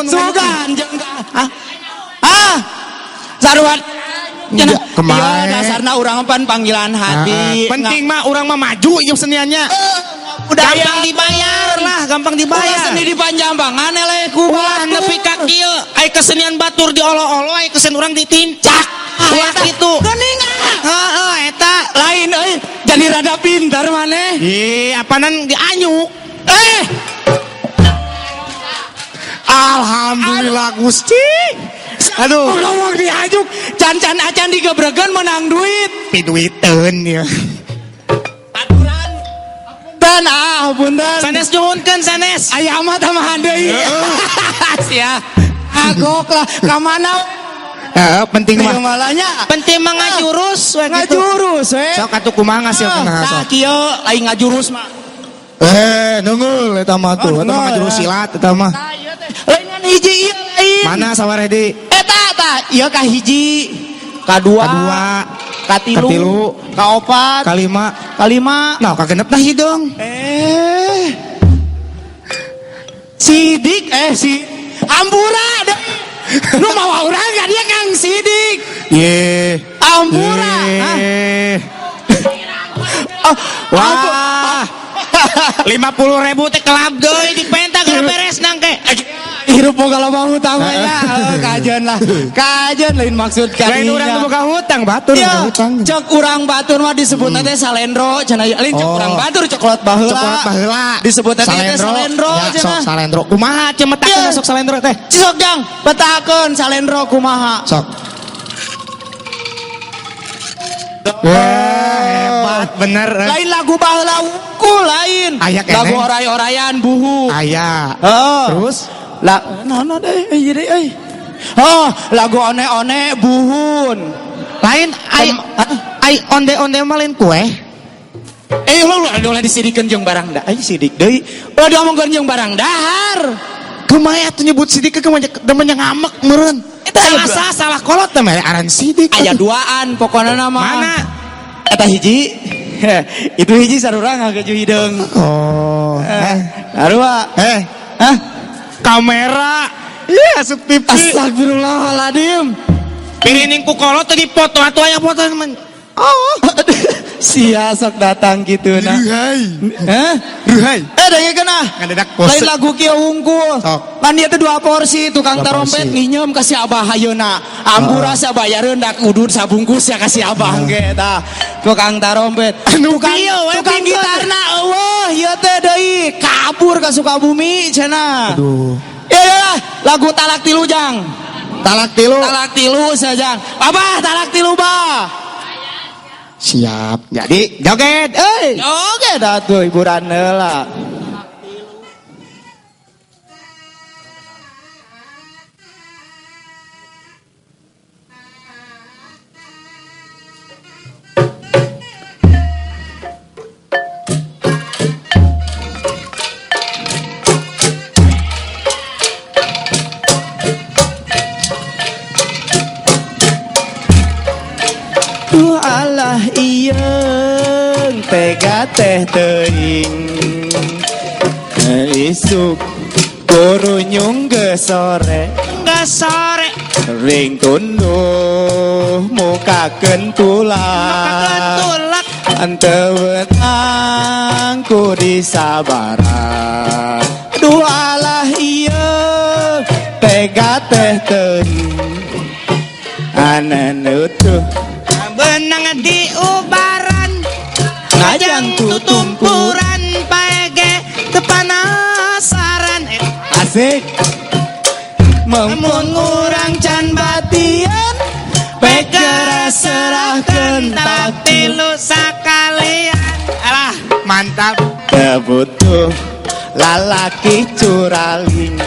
sugan jeung saruat kemarin dasarna urang pan panggilan hati penting mah urang mah maju ieu seniannya gampang dibayar lah gampang dibayar seni di Panjambangan eleh kumaha nepi ka kieu aya kesenian batur diolo-olo aya kesenian urang ditincak ulah kitu geuningan heeh eta lain euy jadi rada pintar maneh apanan dianyuk alhamdulillah Gusti aduh ngomong dianyuk can-can acan digebregan menang duit piduiteun ya punten sanes nyuhunkeun sanes aya mah tamahan deui sia agok lah ka mana penting mah malahnya penting mah ngajurus we sok atuh kumaha ngasilkeun sok kieu lain ngajurus mah nunggul eta mah tuh eta mah ngajurus silat eta mah lain hiji ieu lain mana sawareh eta ieu ka hiji kadua katilu kaopat kalima nah kagenep nah hidung sidik si Ampura deh lu mau urang gak dia Kang Sidik Ampura wah 50.000 teh kelab deui di penta geus beres nangke hirup boga loba hutang ya kajeun lah kajeun lain maksud lain urang boga hutang batur boga hutang cek urang batur mah disebutna teh salendro cenah lain cek urang batur cokelat baheula disebutna teh salendro cenah salendro kumaha cemetakeun sok salendro teh sok jang petakeun salendro kumaha sok hebat bener lain lagu baheula lain lagu oray-orayan buhu aya terus nah deh jadi lagu one-one buhun lain ai onde-onde mah lain kue ulah disidikeun jeung barang dah sidik deui ulah diomongkeun jeung barang dahar kumaha atuh nyebut sidik ke demen ngamek meureun eta salah kolot teh aran sidik aya duaan pokona nama mana eta hiji itu hiji sarurang ngageju hideung arua kamera asup pipi astagfirullahaladzim pirining ku kolot tadi foto atuh aya foto teman sia sok datang gitu nah ruhai dengekeun ngadedak pose lain lagu kieu hungkul kan dia teh 2 porsi tukang tarompet nginjem kasih abah hayeuna Ampura sabayareun dak udud sabungkus ya kasih abah ge tah tukang tarompet tukang gitarna eueuh ieu teh deui kabur ka Sukabumi cenah aduh lagu talak tilu jang talak tilu sajang abah talak tilu bah siap jadi joget joget atuh hiburan heula alah ieung tega teh teuing isuk kurunyung geus sore ring tunduh mukakeun tulak anteueut angku disabaraha duh alah ieung tega teh teuing aneuneutuh benang di ubaran ngajan tutumpuran pege tepanasaran asik mun urang can batian pegara serahkeun tapi lu sakalian alah mantap teu butuh lalaki curaling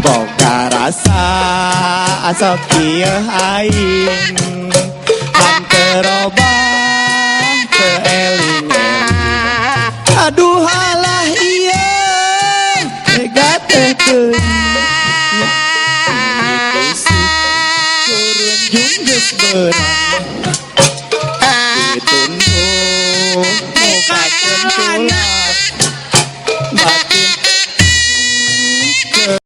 boga rasa asok kieu aing terobang keeling aduh halah iya tega teh teuing kurun jung geus beurang